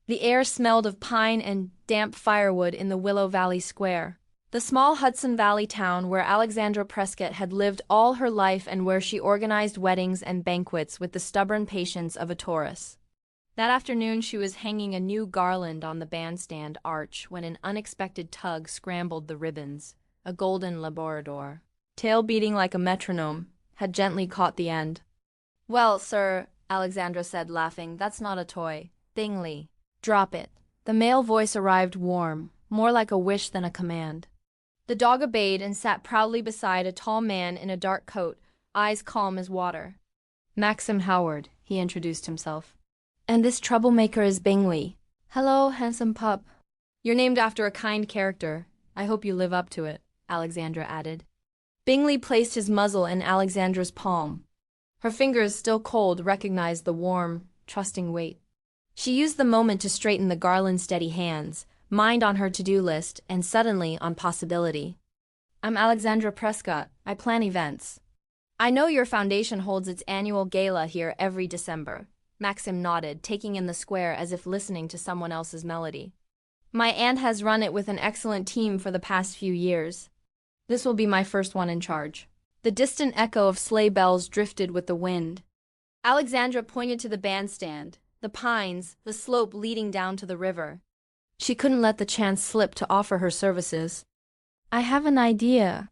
The air smelled of pine and damp firewood in the Willow Valley Square, the small Hudson Valley town where Alexandra Prescott had lived all her life and where she organized weddings and banquets with the stubborn patience of a Taurus. That afternoon she was hanging a new garland on the bandstand arch when an unexpected tug scrambled the ribbons. A golden Labrador, tail beating like a metronome, had gently caught the end. "Well, sir," Alexandra said, laughing, "that's not a toy. Bingley. Drop it." The male voice arrived warm, more like a wish than a command. The dog obeyed and sat proudly beside a tall man in a dark coat, eyes calm as water. "Maxim Howard," he introduced himself. "And this troublemaker is Bingley." "Hello, handsome pup. You're named after a kind character. I hope you live up to it," Alexandra added. Bingley placed his muzzle in Alexandra's palm. Her fingers, still cold, recognized the warm, trusting weight. She used the moment to straighten the garland's steady hands, mind on her to-do list, and suddenly on possibility. "I'm Alexandra Prescott. I plan events. I know your foundation holds its annual gala here every December." Maxim nodded, taking in the square as if listening to someone else's melody. "My aunt has run it with an excellent team for the past few years. This will be my first one in charge." The distant echo of sleigh bells drifted with the wind. Alexandra pointed to the bandstand, the pines, the slope leading down to the river. She couldn't let the chance slip to offer her services. "I have an idea."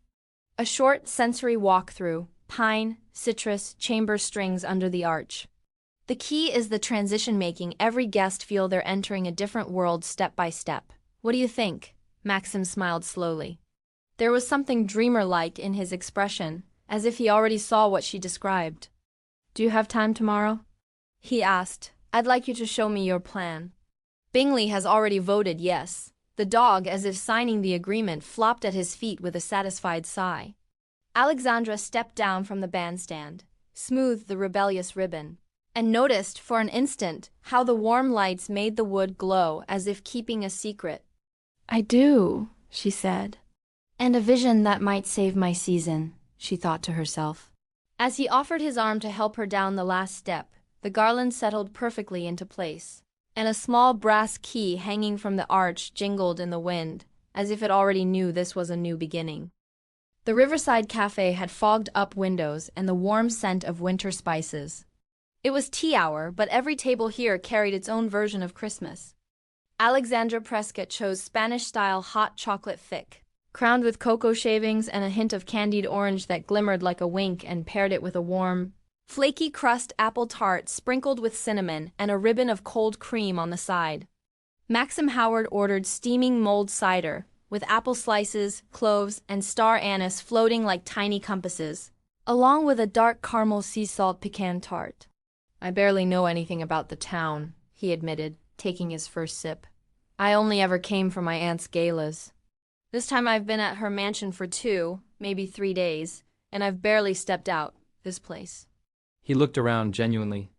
A short, sensory walk-through, pine, citrus, chamber strings under the arch. The key is the transition, making every guest feel they're entering a different world step by step. "What do you think?" Maxim smiled slowly. There was something dreamer-like in his expression, as if he already saw what she described. "Do you have time tomorrow?" he asked. "I'd like you to show me your plan." Bingley has already voted yes. The dog, as if signing the agreement, flopped at his feet with a satisfied sigh. Alexandra stepped down from the bandstand, smoothed the rebellious ribbon, and noticed for an instant how the warm lights made the wood glow as if keeping a secret. "I do," she said. "And a vision that might save my season," she thought to herself. As he offered his arm to help her down the last step, the garland settled perfectly into place, and a small brass key hanging from the arch jingled in the wind, as if it already knew this was a new beginning. The Riverside Cafe had fogged up windows and the warm scent of winter spices. It was tea hour, but every table here carried its own version of Christmas. Alexandra Prescott chose Spanish-style hot chocolate thick, crowned with cocoa shavings and a hint of candied orange that glimmered like a wink, and paired it with a warm, flaky crust apple tart sprinkled with cinnamon and a ribbon of cold cream on the side. Maxim Howard ordered steaming mulled cider, with apple slices, cloves, and star anise floating like tiny compasses, along with a dark caramel sea salt pecan tart. "I barely know anything about the town," he admitted, taking his first sip. "I only ever came for my aunt's galas. This time I've been at her mansion for 2, maybe 3 days, and I've barely stepped out this place." He looked around genuinely.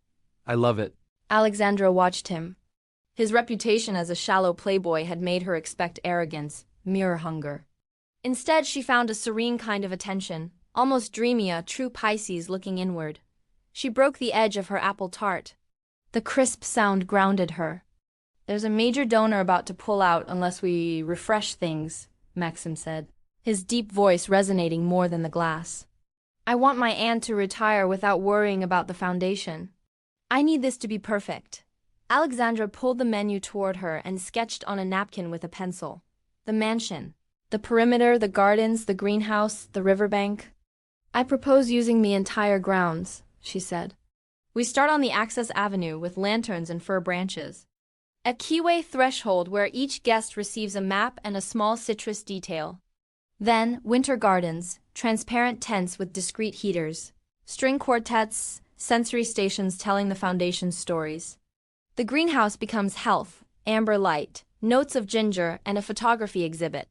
"I love it." Alexandra watched him. His reputation as a shallow playboy had made her expect arrogance, mirror hunger. Instead, she found a serene kind of attention, almost dreamy, a true Pisces looking inward. She broke the edge of her apple tart. The crisp sound grounded her. "There's a major donor about to pull out unless we refresh things," Maxim said, his deep voice resonating more than the glass. "I want my aunt to retire without worrying about the foundation. I need this to be perfect." Alexandra pulled the menu toward her and sketched on a napkin with a pencil. The mansion, the perimeter, the gardens, the greenhouse, the riverbank. "I propose using the entire grounds," she said. "We start on the access avenue with lanterns and fir branches. A keyway threshold where each guest receives a map and a small citrus detail. Then, winter gardens, transparent tents with discreet heaters, string quartets, sensory stations telling the foundation's stories. The greenhouse becomes health, amber light, notes of ginger, and a photography exhibit.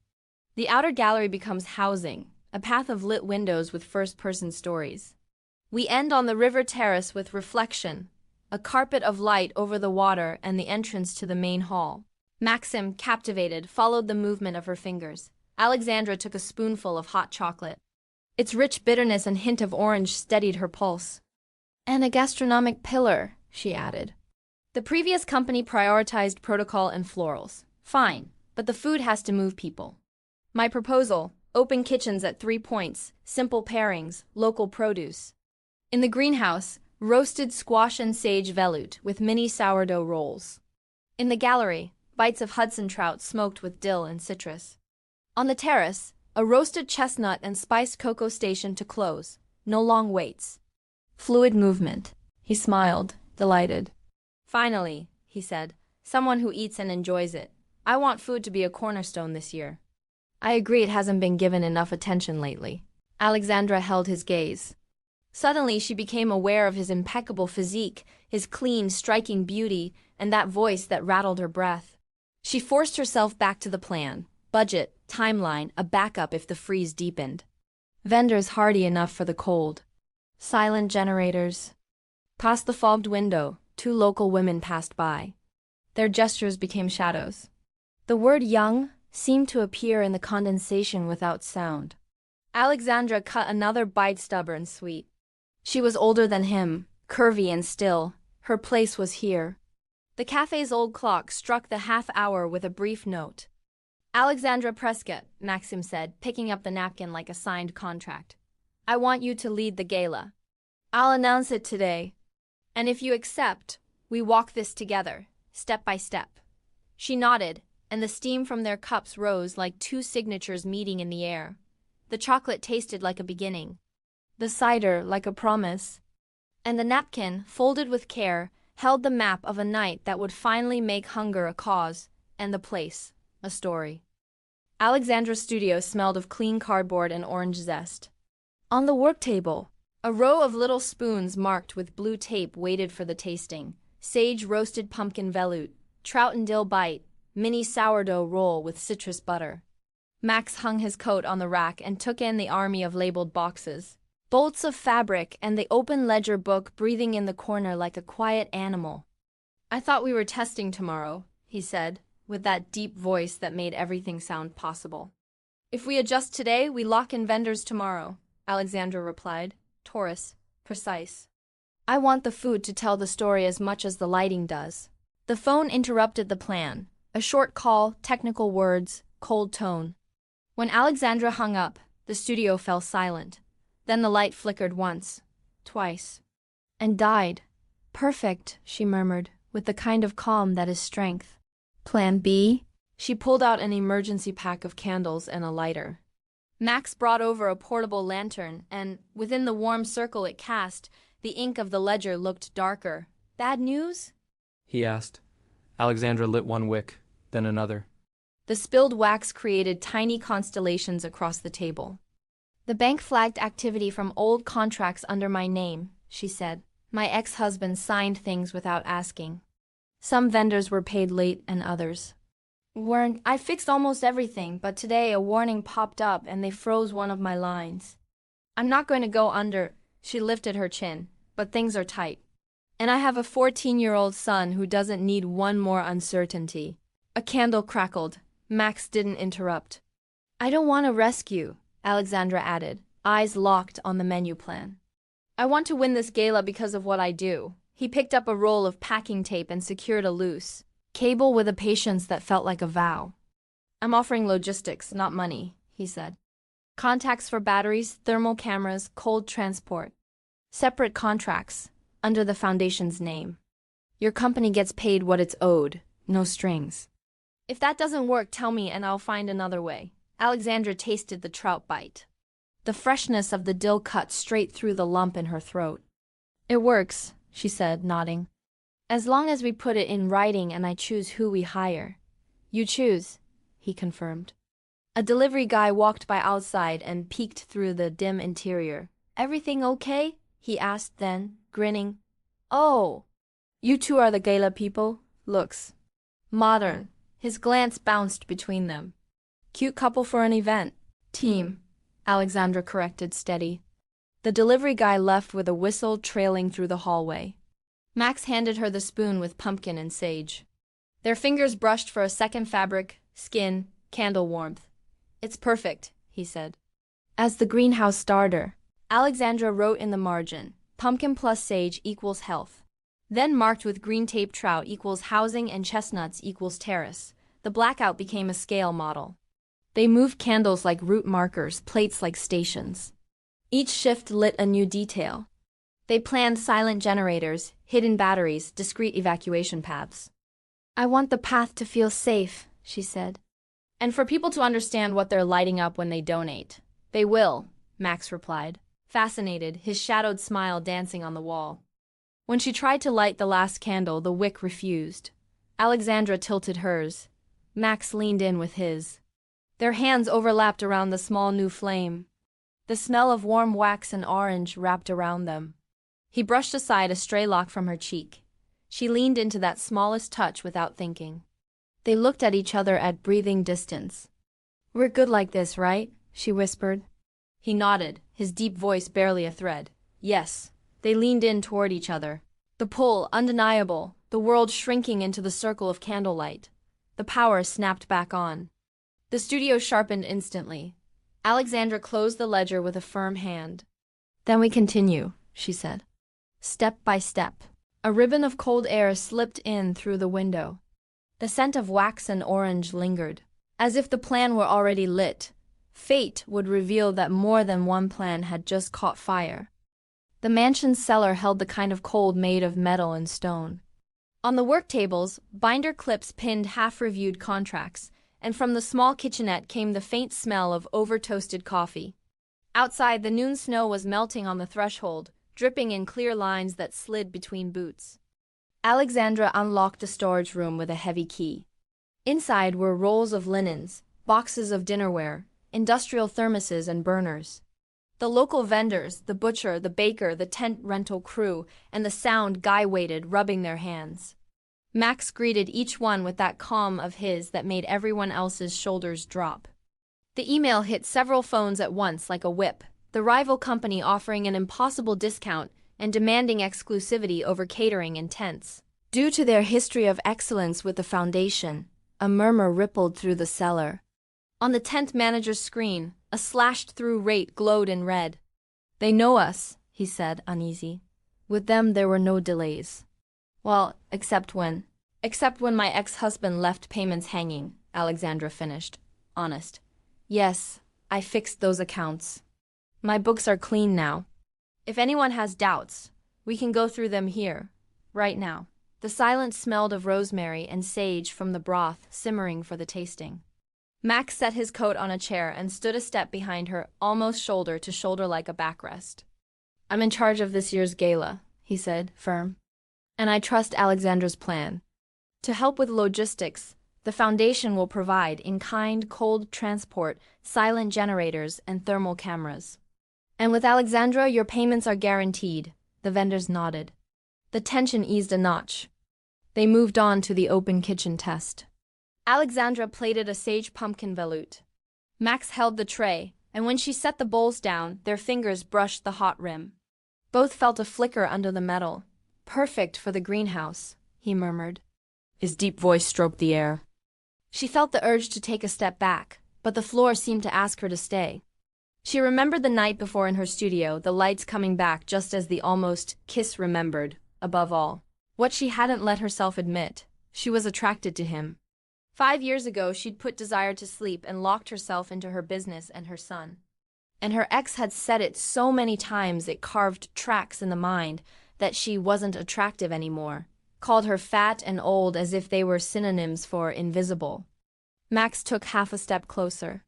The outer gallery becomes housing, a path of lit windows with first-person stories. We end on the river terrace with reflection, a carpet of light over the water and the entrance to the main hall." Maxim, captivated, followed the movement of her fingers. Alexandra took a spoonful of hot chocolate. Its rich bitterness and hint of orange steadied her pulse. "And a gastronomic pillar," she added. The previous company prioritized protocol and florals. Fine, but the food has to move people. My proposal: open kitchens at 3 points, simple pairings, local produce. In the greenhouse, roasted squash and sage veloute with mini sourdough rolls. In the gallery, bites of Hudson trout smoked with dill and citrus. On the terrace, a roasted chestnut and spiced cocoa station to close. No long waits. Fluid movement. He smiled, delighted. Finally, he said, someone who eats and enjoys it. I want food to be a cornerstone this year. I agree it hasn't been given enough attention lately. Alexandra held his gaze. Suddenly she became aware of his impeccable physique, his clean, striking beauty, and that voice that rattled her breath. She forced herself back to the plan. Budget, timeline, a backup if the freeze deepened. Vendors hardy enough for the cold. Silent generators. Past the fogged window, 2 local women passed by. Their gestures became shadows. The word young seemed to appear in the condensation without sound. Alexandra cut another bite, stubborn sweet. She was older than him, curvy and still. Her place was here. The cafe's old clock struck the half-hour with a brief note. Alexandra Prescott, Maxim said, picking up the napkin like a signed contract. I want you to lead the gala. I'll announce it today. And if you accept, we walk this together, step by step. She nodded, and the steam from their cups rose like 2 signatures meeting in the air. The chocolate tasted like a beginning. The cider like a promise. And the napkin, folded with care, held the map of a night that would finally make hunger a cause, and the place a story. Alexandra's studio smelled of clean cardboard and orange zest. On the work table, a row of little spoons marked with blue tape waited for the tasting. Sage roasted pumpkin veloute, trout and dill bite, mini sourdough roll with citrus butter. Max hung his coat on the rack and took in the army of labeled boxes. Bolts of fabric and the open ledger book breathing in the corner like a quiet animal. I thought we were testing tomorrow, he said, with that deep voice that made everything sound possible. If we adjust today, we lock in vendors tomorrow, Alexandra replied. Taurus, precise. I want the food to tell the story as much as the lighting does. The phone interrupted the plan. A short call, technical words, cold tone. When Alexandra hung up, the studio fell silent. Then the light flickered once, twice, and died. Perfect, she murmured, with the kind of calm that is strength. Plan B? She pulled out an emergency pack of candles and a lighter. Max brought over a portable lantern, and, within the warm circle it cast, the ink of the ledger looked darker. Bad news? He asked. Alexandra lit 1 wick, then another. The spilled wax created tiny constellations across the table. The bank flagged activity from old contracts under my name, she said. My ex-husband signed things without asking. Some vendors were paid late and others weren't. I fixed almost everything, but today a warning popped up and they froze one of my lines. I'm not going to go under, she lifted her chin, but things are tight. And I have a 14-year-old son who doesn't need one more uncertainty. A candle crackled. Max didn't interrupt. I don't want to rescue, Alexandra added, eyes locked on the menu plan. I want to win this gala because of what I do. He picked up a roll of packing tape and secured a loose cable with a patience that felt like a vow. I'm offering logistics, not money, he said. Contacts for batteries, thermal cameras, cold transport. Separate contracts, under the foundation's name. Your company gets paid what it's owed, no strings. If that doesn't work, tell me and I'll find another way. Alexandra tasted the trout bite. The freshness of the dill cut straight through the lump in her throat. It works, she said, nodding. As long as we put it in writing and I choose who we hire. You choose, he confirmed. A delivery guy walked by outside and peeked through the dim interior. Everything okay? He asked then, grinning. Oh, you two are the gala people? Looks modern. His glance bounced between them. Cute couple for an event. Team, Alexandra corrected, steady. The delivery guy left with a whistle trailing through the hallway. Max handed her the spoon with pumpkin and sage. Their fingers brushed for a second fabric, skin, candle warmth. It's perfect, he said. As the greenhouse starter, Alexandra wrote in the margin, pumpkin plus sage equals health. Then marked with green tape trout equals housing and chestnuts equals terrace. The blackout became a scale model. They moved candles like route markers, plates like stations. Each shift lit a new detail. They planned silent generators, hidden batteries, discreet evacuation paths. "I want the path to feel safe," she said. "And for people to understand what they're lighting up when they donate." "They will," Max replied, fascinated, his shadowed smile dancing on the wall. When she tried to light the last candle, the wick refused. Alexandra tilted hers. Max leaned in with his. Their hands overlapped around the small new flame. The smell of warm wax and orange wrapped around them. He brushed aside a stray lock from her cheek. She leaned into that smallest touch without thinking. They looked at each other at breathing distance. "We're good like this, right?" she whispered. He nodded, his deep voice barely a thread. "Yes." They leaned in toward each other. The pull, undeniable, the world shrinking into the circle of candlelight. The power snapped back on. The studio sharpened instantly. Alexandra closed the ledger with a firm hand. "Then we continue," she said. Step by step. A ribbon of cold air slipped in through the window. The scent of wax and orange lingered, as if the plan were already lit. Fate would reveal that more than one plan had just caught fire. The mansion's cellar held the kind of cold made of metal and stone. On the work tables, binder clips pinned half-reviewed contracts, and from the small kitchenette came the faint smell of over-toasted coffee. Outside, the noon snow was melting on the threshold, dripping in clear lines that slid between boots. Alexandra unlocked the storage room with a heavy key. Inside were rolls of linens, boxes of dinnerware, industrial thermoses and burners. The local vendors, the butcher, the baker, the tent rental crew, and the sound guy waited, rubbing their hands. Max greeted each one with that calm of his that made everyone else's shoulders drop. The email hit several phones at once like a whip, the rival company offering an impossible discount and demanding exclusivity over catering and tents. Due to their history of excellence with the foundation, a murmur rippled through the cellar. On the tent manager's screen, a slashed-through rate glowed in red. "They know us," he said, uneasy. With them there were no delays. "Well, except when my ex-husband left payments hanging," Alexandra finished, honest. "Yes, I fixed those accounts. My books are clean now. If anyone has doubts, we can go through them here, right now." The silence smelled of rosemary and sage from the broth simmering for the tasting. Max set his coat on a chair and stood a step behind her, almost shoulder to shoulder like a backrest. "I'm in charge of this year's gala," he said, firm. "And I trust Alexandra's plan. To help with logistics, the foundation will provide in-kind cold transport, silent generators, and thermal cameras. And with Alexandra, your payments are guaranteed." The vendors nodded. The tension eased a notch. They moved on to the open kitchen test. Alexandra plated a sage pumpkin veloute. Max held the tray, and when she set the bowls down, their fingers brushed the hot rim. Both felt a flicker under the metal. "Perfect for the greenhouse," he murmured. His deep voice stroked the air. She felt the urge to take a step back, but the floor seemed to ask her to stay. She remembered the night before in her studio, the lights coming back just as the almost kiss remembered, above all. What she hadn't let herself admit, she was attracted to him. 5 years ago, she'd put desire to sleep and locked herself into her business and her son. And her ex had said it so many times it carved tracks in the mind that she wasn't attractive anymore, called her fat and old as if they were synonyms for invisible. Max took half a step closer.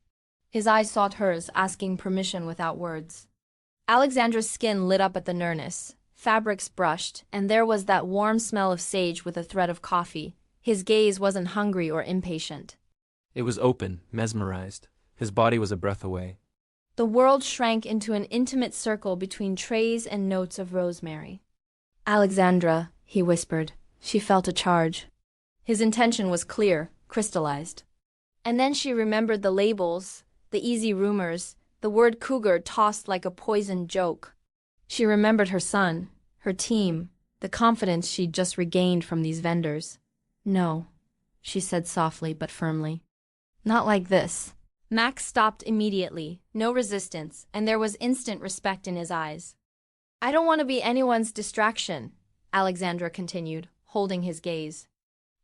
His eyes sought hers, asking permission without words. Alexandra's skin lit up at the nearness, fabrics brushed, and there was that warm smell of sage with a thread of coffee. His gaze wasn't hungry or impatient. It was open, mesmerized. His body was a breath away. The world shrank into an intimate circle between trays and notes of rosemary. "Alexandra," he whispered. She felt a charge. His intention was clear, crystallized. And then she remembered the labels, the easy rumors, the word cougar tossed like a poisoned joke. She remembered her son, her team, the confidence she'd just regained from these vendors. "No," she said softly but firmly. "Not like this." Max stopped immediately, no resistance, and there was instant respect in his eyes. "I don't want to be anyone's distraction. Alexandra continued, holding his gaze.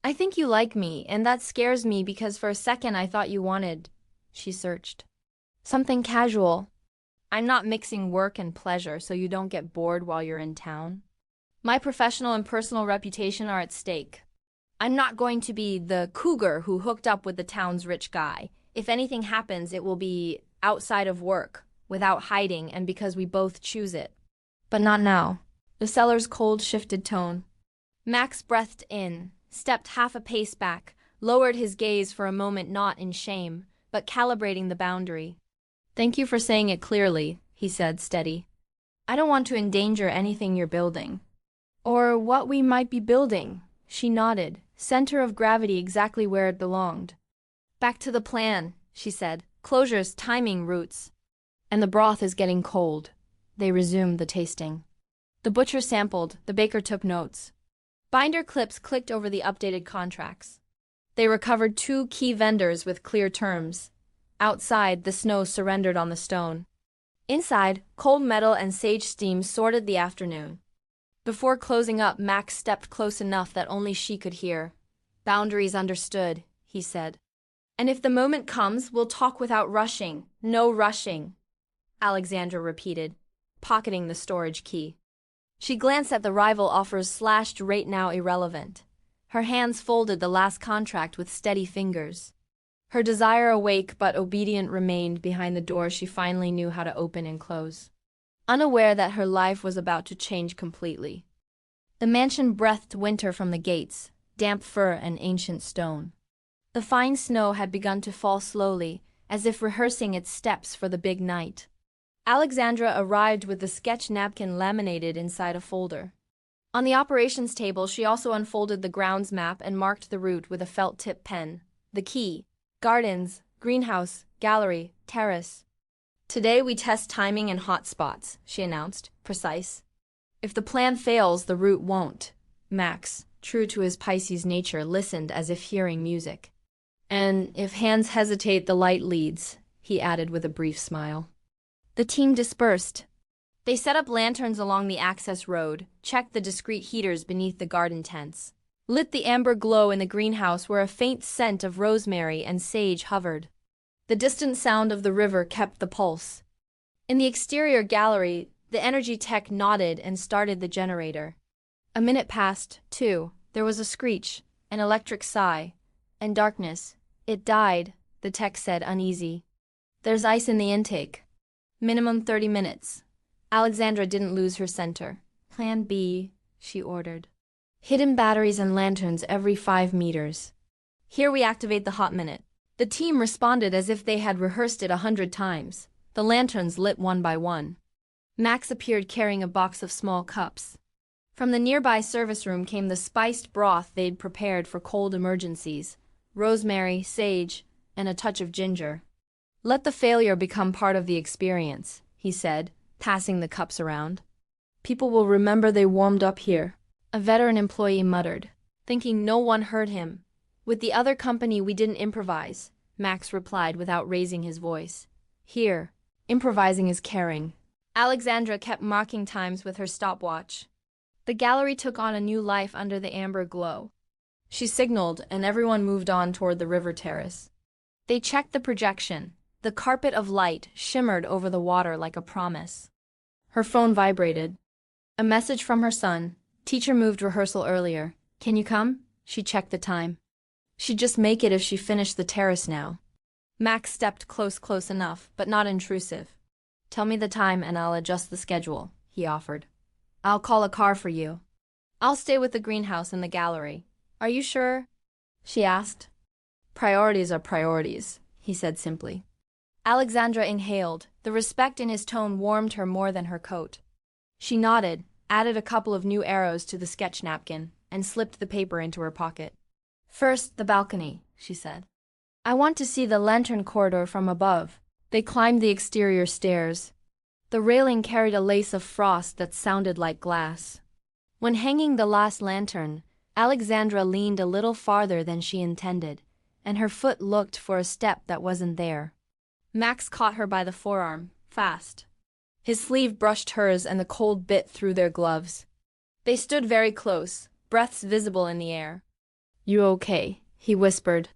I think you like me, and that scares me because for a second I thought you wanted, she searched. Something casual. I'm not mixing work and pleasure so you don't get bored while you're in town. My professional and personal reputation are at stake. I'm not going to be the cougar who hooked up with the town's rich guy. If anything happens, it will be outside of work, without hiding, and because we both choose it. But not now. The seller's cold shifted tone. Max breathed in, stepped half a pace back, lowered his gaze for a moment, not in shame, but calibrating the boundary. Thank you for saying it clearly, he said, steady. I don't want to endanger anything you're building. Or what we might be building, she nodded, center of gravity exactly where it belonged. Back to the plan, she said, closures, timing, routes. And the broth is getting cold. They resumed the tasting. The butcher sampled, the baker took notes. Binder clips clicked over the updated contracts. They recovered 2 key vendors with clear terms. Outside, the snow surrendered on the stone. Inside, cold metal and sage steam sorted the afternoon. Before closing up, Max stepped close enough that only she could hear. Boundaries understood, he said. And if the moment comes, we'll talk without rushing. No rushing, Alexandra repeated, pocketing the storage key. She glanced at the rival offers slashed rate now irrelevant. Her hands folded the last contract with steady fingers. Her desire awake but obedient remained behind the door she finally knew how to open and close. Unaware that her life was about to change completely. The mansion breathed winter from the gates, damp fur and ancient stone. The fine snow had begun to fall slowly, as if rehearsing its steps for the big night. Alexandra arrived with the sketch napkin laminated inside a folder. On the operations table, she also unfolded the grounds map and marked the route with a felt-tip pen. The key: gardens, greenhouse, gallery, terrace. Today we test timing and hot spots, she announced, precise. If the plan fails, the route won't. Max, true to his Pisces nature, listened as if hearing music. And if hands hesitate, the light leads, he added with a brief smile. The team dispersed. They set up lanterns along the access road, checked the discreet heaters beneath the garden tents, lit the amber glow in the greenhouse where a faint scent of rosemary and sage hovered. The distant sound of the river kept the pulse. In the exterior gallery, the energy tech nodded and started the generator. A minute passed, 2. There was a screech, an electric sigh, and darkness. It died, the tech said, uneasy. There's ice in the intake. Minimum 30 minutes. Alexandra didn't lose her center. Plan B, she ordered. Hidden batteries and lanterns every 5 meters. Here we activate the hot minute. The team responded as if they had rehearsed it 100 times. The lanterns lit one by one. Max appeared carrying a box of small cups. From the nearby service room came the spiced broth they'd prepared for cold emergencies. Rosemary, sage, and a touch of ginger. Let the failure become part of the experience, he said, passing the cups around. People will remember they warmed up here. A veteran employee muttered, thinking no one heard him. With the other company we didn't improvise, Max replied without raising his voice. Here, improvising is caring. Alexandra kept marking times with her stopwatch. The gallery took on a new life under the amber glow. She signaled, and everyone moved on toward the river terrace. They checked the projection. The carpet of light shimmered over the water like a promise. Her phone vibrated. A message from her son. Teacher moved rehearsal earlier. Can you come? She checked the time. She'd just make it if she finished the terrace now. Max stepped close enough, but not intrusive. Tell me the time and I'll adjust the schedule, he offered. I'll call a car for you. I'll stay with the greenhouse and the gallery. Are you sure? She asked. Priorities are priorities, he said simply. Alexandra inhaled. The respect in his tone warmed her more than her coat. She nodded, added a couple of new arrows to the sketch napkin, and slipped the paper into her pocket. First, the balcony, she said. I want to see the lantern corridor from above. They climbed the exterior stairs. The railing carried a lace of frost that sounded like glass. When hanging the last lantern, Alexandra leaned a little farther than she intended, and her foot looked for a step that wasn't there. Max caught her by the forearm, fast. His sleeve brushed hers and the cold bit through their gloves. They stood very close, breaths visible in the air. "You okay?" he whispered.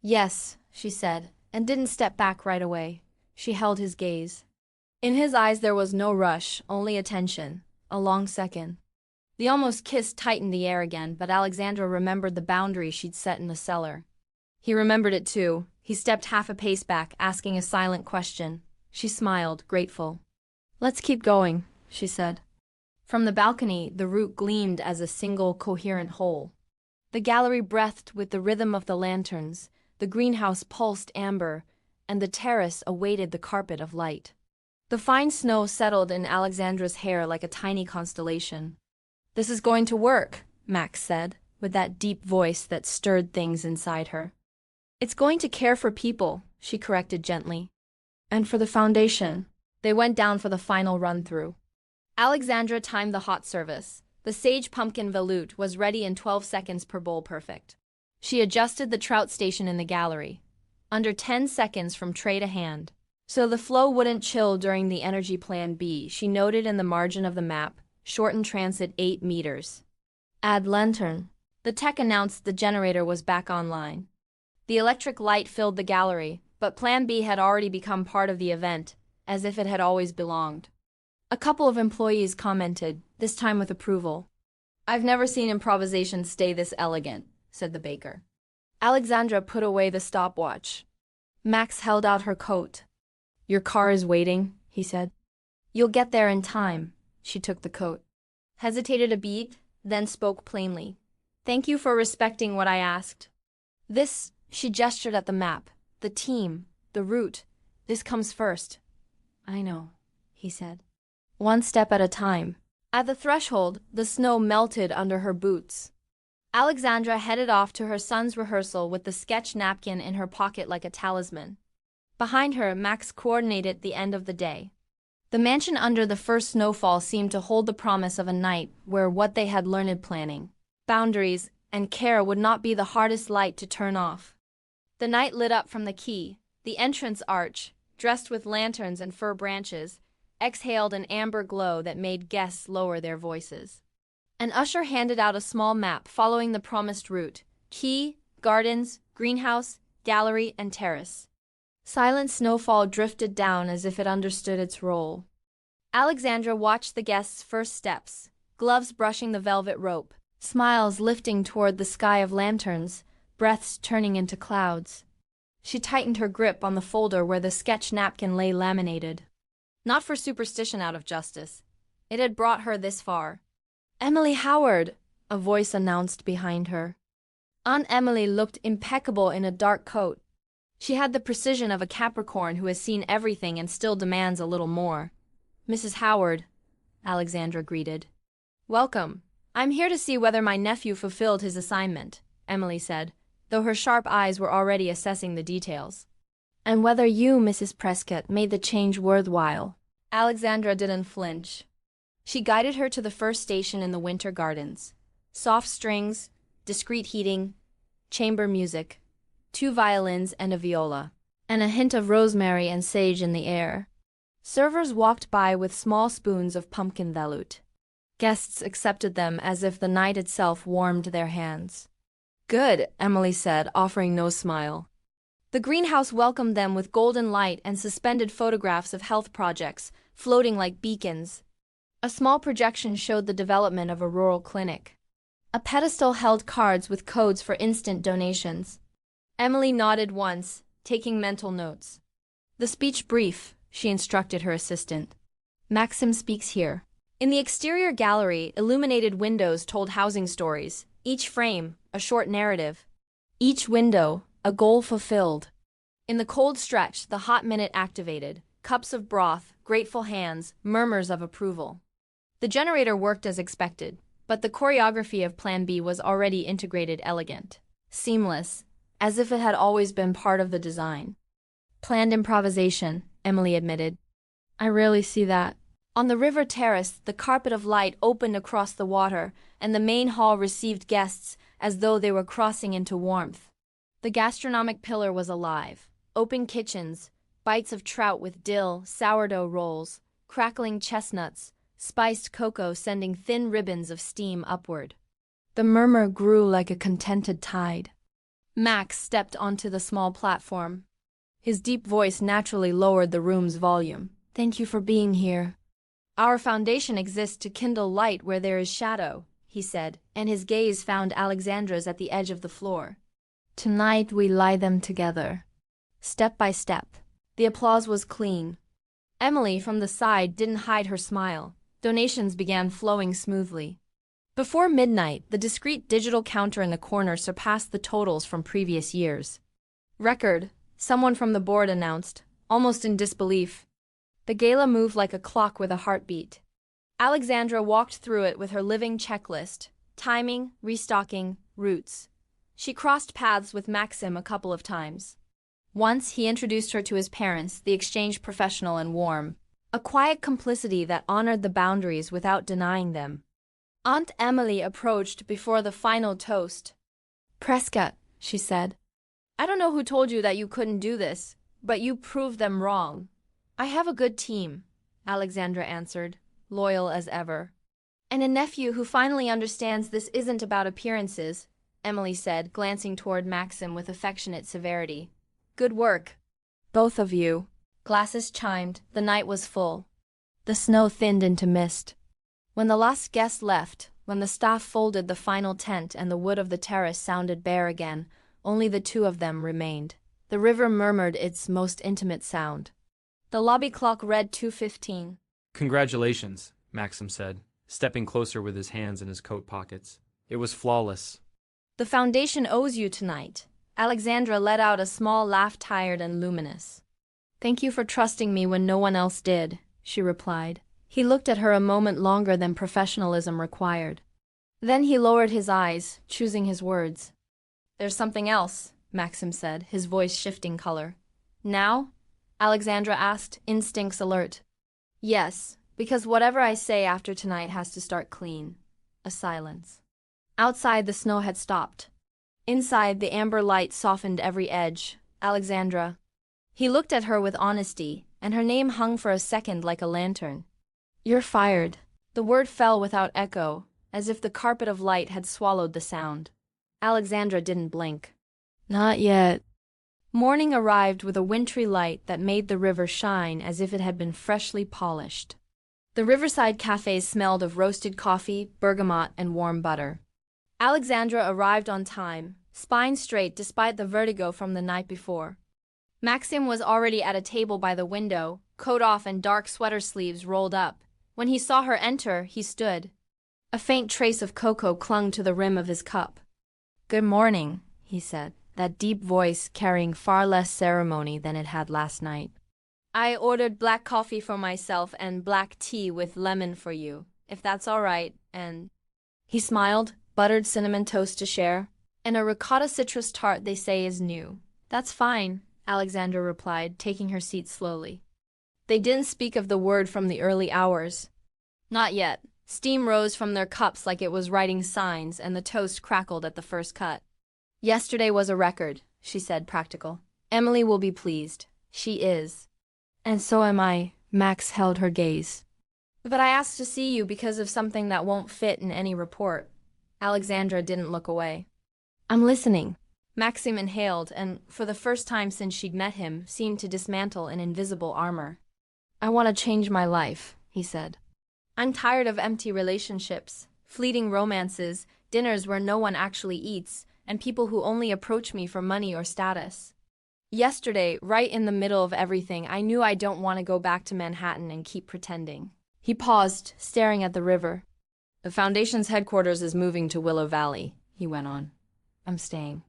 "Yes," she said, and didn't step back right away. She held his gaze. In his eyes there was no rush, only attention. A long second. The almost kiss tightened the air again, but Alexandra remembered the boundary she'd set in the cellar. He remembered it too. He stepped half a pace back, asking a silent question. She smiled, grateful. "Let's keep going," she said. From the balcony, the route gleamed as a single, coherent whole. The gallery breathed with the rhythm of the lanterns, the greenhouse pulsed amber, and the terrace awaited the carpet of light. The fine snow settled in Alexandra's hair like a tiny constellation. "This is going to work," Max said, with that deep voice that stirred things inside her. "It's going to care for people," she corrected gently. "And for the foundation." They went down for the final run-through. Alexandra timed the hot service. The sage pumpkin veloute was ready in 12 seconds per bowl perfect. She adjusted the trout station in the gallery. Under 10 seconds from tray to hand. So the flow wouldn't chill during the energy plan B, she noted in the margin of the map, shorten transit 8 meters. Add lantern. The tech announced the generator was back online. The electric light filled the gallery, but Plan B had already become part of the event, as if it had always belonged. A couple of employees commented, this time with approval. "I've never seen improvisation stay this elegant," said the baker. Alexandra put away the stopwatch. Max held out her coat. "Your car is waiting," he said. "You'll get there in time." She took the coat. Hesitated a beat, then spoke plainly. "Thank you for respecting what I asked. This," she gestured at the map, "the team, the route, this comes first." "I know," he said. "One step at a time." At the threshold, the snow melted under her boots. Alexandra headed off to her son's rehearsal with the sketch napkin in her pocket like a talisman. Behind her, Max coordinated the end of the day. The mansion under the first snowfall seemed to hold the promise of a night where what they had learned planning, boundaries, and care would not be the hardest light to turn off. The night lit up from the quay. The entrance arch, dressed with lanterns and fir branches, exhaled an amber glow that made guests lower their voices. An usher handed out a small map following the promised route: quay, gardens, greenhouse, gallery, and terrace. Silent snowfall drifted down as if it understood its role. Alexandra watched the guests' first steps, gloves brushing the velvet rope, smiles lifting toward the sky of lanterns, breaths turning into clouds. She tightened her grip on the folder where the sketch napkin lay laminated. Not for superstition, out of justice. It had brought her this far. "Emily Howard," a voice announced behind her. Aunt Emily looked impeccable in a dark coat. She had the precision of a Capricorn who has seen everything and still demands a little more. "Mrs. Howard," Alexandra greeted. "Welcome. I'm here to see whether my nephew fulfilled his assignment," Emily said, though her sharp eyes were already assessing the details. "And whether you, Mrs. Prescott, made the change worthwhile." Alexandra didn't flinch. She guided her to the first station in the winter gardens. Soft strings, discreet heating, chamber music, 2 violins and a viola, and a hint of rosemary and sage in the air. Servers walked by with small spoons of pumpkin veloute. Guests accepted them as if the night itself warmed their hands. "Good," Emily said, offering no smile. The greenhouse welcomed them with golden light and suspended photographs of health projects, floating like beacons. A small projection showed the development of a rural clinic. A pedestal held cards with codes for instant donations. Emily nodded once, taking mental notes. "The speech brief," she instructed her assistant. "Maxim speaks here." In the exterior gallery, illuminated windows told housing stories, each frame, a short narrative. Each window, a goal fulfilled. In the cold stretch, the hot minute activated, cups of broth, grateful hands, murmurs of approval. The generator worked as expected, but the choreography of Plan B was already integrated, elegant, seamless, as if it had always been part of the design. "Planned improvisation," Emily admitted. "I rarely see that." On the river terrace, the carpet of light opened across the water, and the main hall received guests as though they were crossing into warmth. The gastronomic pillar was alive. Open kitchens, bites of trout with dill, sourdough rolls, crackling chestnuts, spiced cocoa sending thin ribbons of steam upward. The murmur grew like a contented tide. Max stepped onto the small platform. His deep voice naturally lowered the room's volume. "Thank you for being here. Our foundation exists to kindle light where there is shadow," he said, and his gaze found Alexandra's at the edge of the floor. "Tonight we lie them together." Step by step. The applause was clean. Emily from the side didn't hide her smile. Donations began flowing smoothly. Before midnight, the discreet digital counter in the corner surpassed the totals from previous years. "Record," someone from the board announced, almost in disbelief. The gala moved like a clock with a heartbeat. Alexandra walked through it with her living checklist: timing, restocking, routes. She crossed paths with Maxim a couple of times. Once he introduced her to his parents, the exchange professional and warm. A quiet complicity that honored the boundaries without denying them. Aunt Emily approached before the final toast. "Prescott," she said. "I don't know who told you that you couldn't do this, but you proved them wrong." "I have a good team," Alexandra answered, loyal as ever. "And a nephew who finally understands this isn't about appearances," Emily said, glancing toward Maxim with affectionate severity. "Good work, both of you." Glasses chimed. The night was full. The snow thinned into mist. When the last guest left, when the staff folded the final tent and the wood of the terrace sounded bare again, only the two of them remained. The river murmured its most intimate sound. The lobby clock read 2:15. "Congratulations," Maxim said, stepping closer with his hands in his coat pockets. "It was flawless." "The foundation owes you tonight." Alexandra let out a small laugh, tired and luminous. "Thank you for trusting me when no one else did," she replied. He looked at her a moment longer than professionalism required. Then he lowered his eyes, choosing his words. "There's something else," Maxim said, his voice shifting color. "Now?" Alexandra asked, instincts alert. "Yes, because whatever I say after tonight has to start clean." A silence. Outside, the snow had stopped. Inside, the amber light softened every edge. "Alexandra." He looked at her with honesty, and her name hung for a second like a lantern. "You're fired." The word fell without echo, as if the carpet of light had swallowed the sound. Alexandra didn't blink. "Not yet." Morning arrived with a wintry light that made the river shine as if it had been freshly polished. The riverside cafes smelled of roasted coffee, bergamot, and warm butter. Alexandra arrived on time, spine straight despite the vertigo from the night before. Maxim was already at a table by the window, coat off and dark sweater sleeves rolled up. When he saw her enter, he stood. A faint trace of cocoa clung to the rim of his cup. "Good morning," he said, that deep voice carrying far less ceremony than it had last night. "I ordered black coffee for myself and black tea with lemon for you, if that's all right, and—" He smiled, buttered cinnamon toast to share, and a ricotta citrus tart they say is new. "That's fine," Alexandra replied, taking her seat slowly. They didn't speak of the word from the early hours. Not yet. Steam rose from their cups like it was writing signs, and the toast crackled at the first cut. "Yesterday was a record," she said, practical. "Emily will be pleased. She is. And so am I." Max held her gaze. "But I asked to see you because of something that won't fit in any report." Alexandra didn't look away. "I'm listening." Maxim inhaled and, for the first time since she'd met him, seemed to dismantle an invisible armor. "I want to change my life," he said. "I'm tired of empty relationships, fleeting romances, dinners where no one actually eats, and people who only approach me for money or status. Yesterday, right in the middle of everything, I knew I don't want to go back to Manhattan and keep pretending." He paused, staring at the river. "The Foundation's headquarters is moving to Willow Valley," he went on. "I'm staying.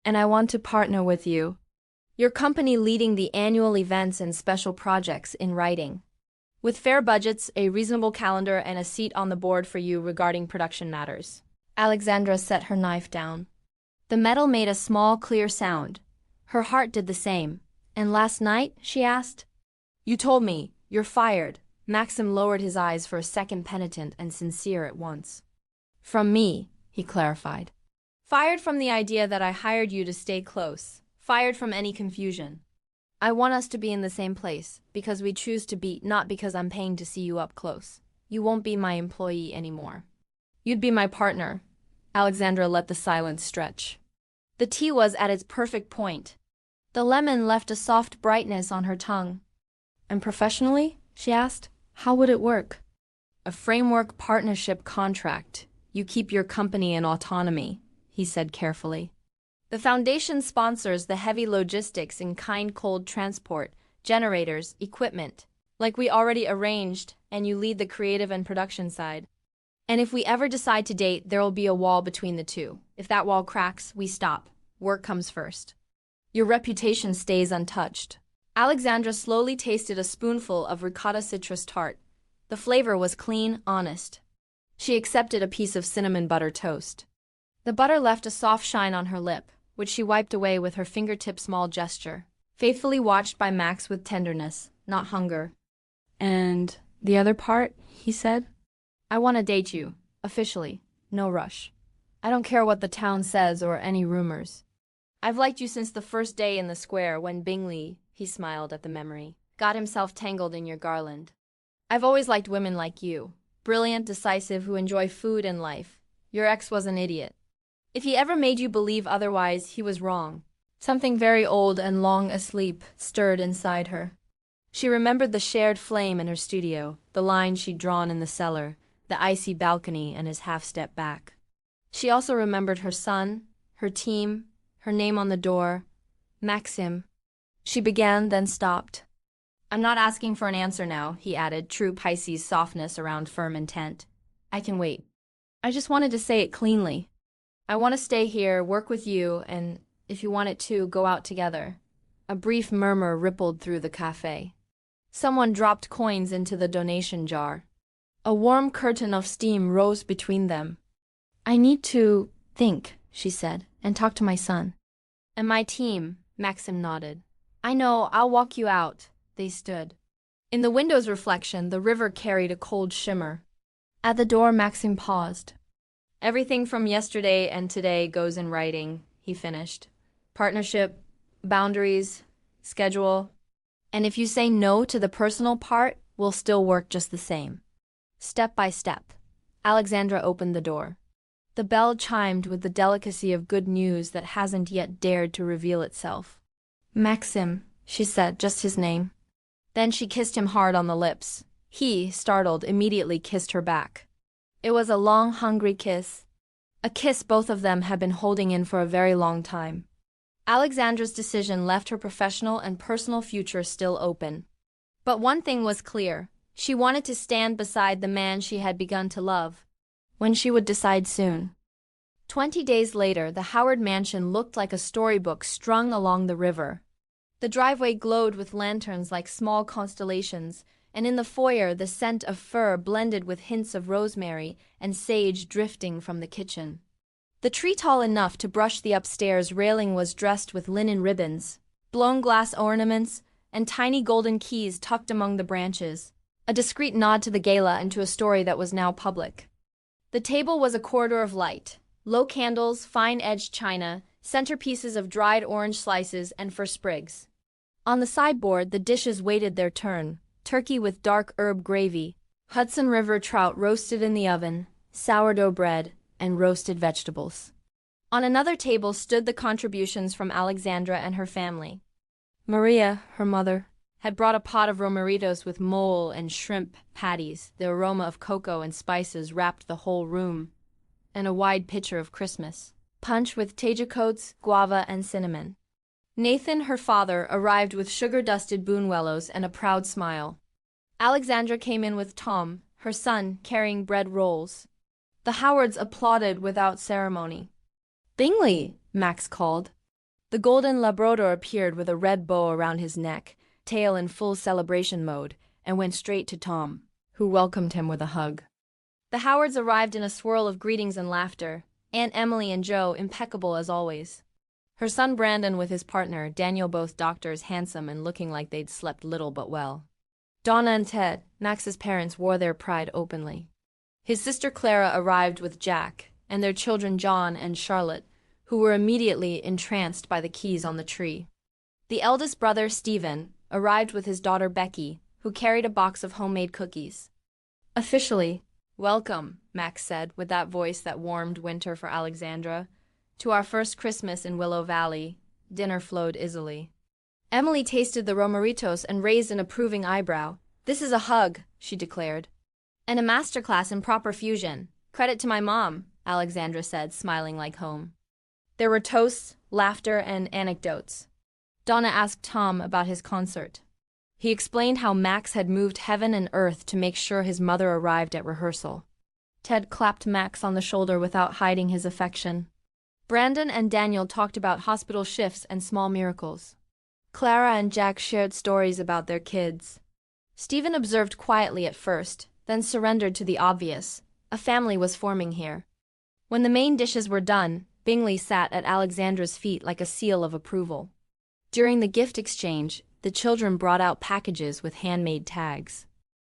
And I want to partner with you. Your company leading the annual events and special projects in writing. With fair budgets, a reasonable calendar, and a seat on the board for you regarding production matters." Alexandra set her knife down. The metal made a small, clear sound. Her heart did the same. "And last night?" she asked. "You told me. You're fired." Maxim lowered his eyes for a second, penitent and sincere at once. "From me," he clarified. "Fired from the idea that I hired you to stay close. Fired from any confusion. I want us to be in the same place, because we choose to be, not because I'm paying to see you up close." You won't be my employee anymore. You'd be my partner. Alexandra let the silence stretch. The tea was at its perfect point. The lemon left a soft brightness on her tongue. And professionally? She asked. How would it work? A framework partnership contract. You keep your company in autonomy, he said carefully. The foundation sponsors the heavy logistics in kind cold transport, generators, equipment, like we already arranged, and you lead the creative and production side. And if we ever decide to date, there'll be a wall between the two. If that wall cracks, we stop. Work comes first. Your reputation stays untouched. Alexandra slowly tasted a spoonful of ricotta citrus tart. The flavor was clean, honest. She accepted a piece of cinnamon butter toast. The butter left a soft shine on her lip, which she wiped away with her fingertip small gesture, faithfully watched by Max with tenderness, not hunger. And the other part, he said? I want to date you, officially, no rush. I don't care what the town says or any rumors. I've liked you since the first day in the square when Bingley, he smiled at the memory, got himself tangled in your garland. I've always liked women like you, brilliant, decisive, who enjoy food and life. Your ex was an idiot. If he ever made you believe otherwise, he was wrong. Something very old and long asleep stirred inside her. She remembered the shared flame in her studio, the line she'd drawn in the cellar, the icy balcony and his half-step back. She also remembered her son, her team, her name on the door, Maxim. She began, then stopped. I'm not asking for an answer now, he added, true Pisces softness around firm intent. I can wait. I just wanted to say it cleanly. I want to stay here, work with you, and, if you want it to, go out together. A brief murmur rippled through the cafe. Someone dropped coins into the donation jar. A warm curtain of steam rose between them. I need to think, she said, and talk to my son. And my team, Maxim nodded. I know, I'll walk you out. They stood. In the window's reflection, the river carried a cold shimmer. At the door, Maxim paused. Everything from yesterday and today goes in writing, he finished. Partnership, boundaries, schedule. And if you say no to the personal part, we'll still work just the same. Step by step. Alexandra opened the door. The bell chimed with the delicacy of good news that hasn't yet dared to reveal itself. Maxim, she said, just his name. Then she kissed him hard on the lips. He, startled, immediately kissed her back. It was a long, hungry kiss. A kiss both of them had been holding in for a very long time. Alexandra's decision left her professional and personal future still open. But one thing was clear. She wanted to stand beside the man she had begun to love. When she would decide soon. 20 days later, the Howard mansion looked like a storybook strung along the river. The driveway glowed with lanterns like small constellations, and in the foyer the scent of fir blended with hints of rosemary and sage drifting from the kitchen. The tree tall enough to brush the upstairs railing was dressed with linen ribbons, blown glass ornaments, and tiny golden keys tucked among the branches, a discreet nod to the gala and to a story that was now public. The table was a corridor of light, low candles, fine-edged china, centerpieces of dried orange slices, and fir sprigs. On the sideboard, the dishes waited their turn. Turkey with dark herb gravy, Hudson River trout roasted in the oven, sourdough bread, and roasted vegetables. On another table stood the contributions from Alexandra and her family. Maria, her mother, had brought a pot of romeritos with mole and shrimp patties. The aroma of cocoa and spices wrapped the whole room, and a wide pitcher of Christmas punch with tejocoats, guava, and cinnamon. Nathan, her father, arrived with sugar-dusted Boonwellows and a proud smile. Alexandra came in with Tom, her son, carrying bread rolls. The Howards applauded without ceremony. Bingley, Max called. The golden Labrador appeared with a red bow around his neck, tail in full celebration mode, and went straight to Tom, who welcomed him with a hug. The Howards arrived in a swirl of greetings and laughter, Aunt Emily and Joe impeccable as always. Her son Brandon with his partner, Daniel, both doctors, handsome and looking like they'd slept little but well. Donna and Ted, Max's parents, wore their pride openly. His sister Clara arrived with Jack, and their children John and Charlotte, who were immediately entranced by the keys on the tree. The eldest brother, Stephen, arrived with his daughter Becky, who carried a box of homemade cookies. Officially. Welcome, Max said, with that voice that warmed winter for Alexandra. To our first Christmas in Willow Valley. Dinner flowed easily. Emily tasted the romeritos and raised an approving eyebrow. This is a hug, she declared. And a masterclass in proper fusion. Credit to my mom, Alexandra said, smiling like home. There were toasts, laughter, and anecdotes. Donna asked Tom about his concert. He explained how Max had moved heaven and earth to make sure his mother arrived at rehearsal. Ted clapped Max on the shoulder without hiding his affection. Brandon and Daniel talked about hospital shifts and small miracles. Clara and Jack shared stories about their kids. Stephen observed quietly at first, then surrendered to the obvious. A family was forming here. When the main dishes were done, Bingley sat at Alexandra's feet like a seal of approval. During the gift exchange, the children brought out packages with handmade tags.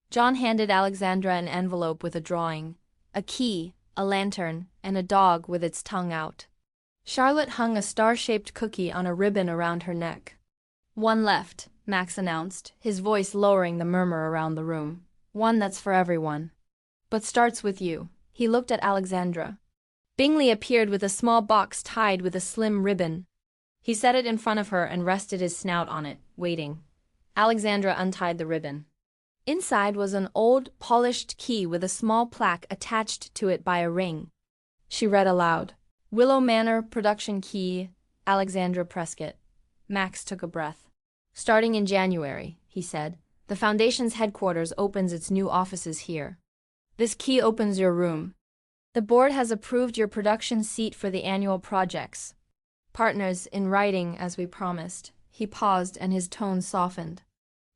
John handed Alexandra an envelope with a drawing, a key, a lantern, and a dog with its tongue out. Charlotte hung a star-shaped cookie on a ribbon around her neck. One left, Max announced, his voice lowering the murmur around the room. One that's for everyone. But starts with you. He looked at Alexandra. Bingley appeared with a small box tied with a slim ribbon. He set it in front of her and rested his snout on it, waiting. Alexandra untied the ribbon. Inside was an old, polished key with a small plaque attached to it by a ring. She read aloud. Willow Manor Production Key, Alexandra Prescott. Max took a breath. Starting in January, he said, the Foundation's headquarters opens its new offices here. This key opens your room. The board has approved your production seat for the annual projects. Partners in writing, as we promised. He paused and his tone softened.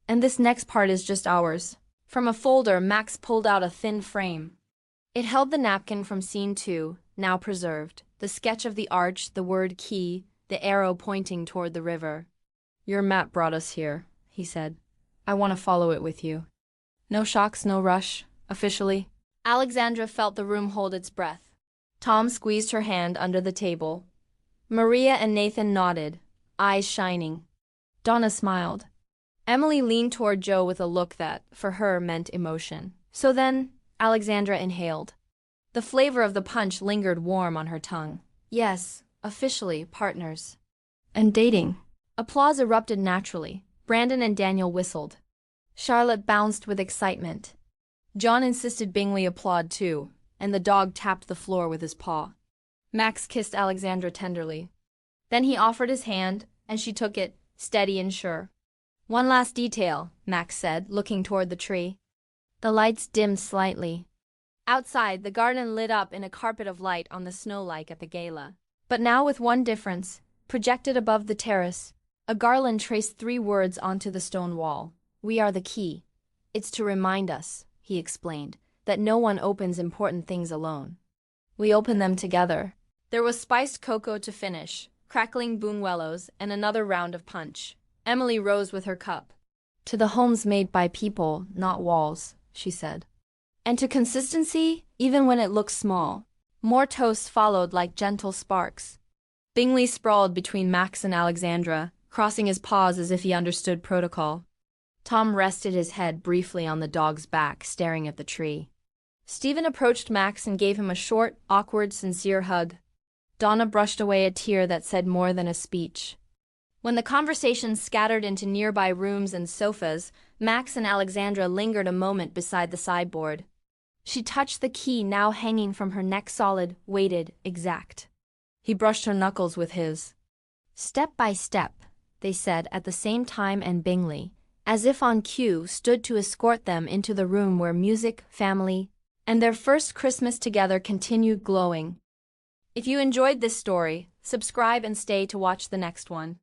And this next part is just ours. From a folder, Max pulled out a thin frame. It held the napkin from scene 2, now preserved, the sketch of the arch, the word key, the arrow pointing toward the river. Your map brought us here, he said. I want to follow it with you. No shocks, no rush, officially. Alexandra felt the room hold its breath. Tom squeezed her hand under the table. Maria and Nathan nodded, eyes shining. Donna smiled. Emily leaned toward Joe with a look that, for her, meant emotion. So then, Alexandra inhaled. The flavor of the punch lingered warm on her tongue. Yes, officially, partners. And dating. Applause erupted naturally. Brandon and Daniel whistled. Charlotte bounced with excitement. John insisted Bingley applaud too, and the dog tapped the floor with his paw. Max kissed Alexandra tenderly. Then he offered his hand, and she took it, steady and sure. One last detail, Max said, looking toward the tree. The lights dimmed slightly. Outside, the garden lit up in a carpet of light on the snow like at the gala. But now with one difference, projected above the terrace, a garland traced 3 words onto the stone wall. We are the key. It's to remind us, he explained, that no one opens important things alone. We open them together. There was spiced cocoa to finish, crackling buñuelos, and another round of punch. Emily rose with her cup. To the homes made by people, not walls, she said. And to consistency, even when it looks small. More toasts followed like gentle sparks. Bingley sprawled between Max and Alexandra, crossing his paws as if he understood protocol. Tom rested his head briefly on the dog's back, staring at the tree. Stephen approached Max and gave him a short, awkward, sincere hug. Donna brushed away a tear that said more than a speech. When the conversation scattered into nearby rooms and sofas, Max and Alexandra lingered a moment beside the sideboard. She touched the key now hanging from her neck, solid, weighted, exact. He brushed her knuckles with his. Step by step, they said at the same time, and Bingley, as if on cue, stood to escort them into the room where music, family, and their first Christmas together continued glowing. If you enjoyed this story, subscribe and stay to watch the next one.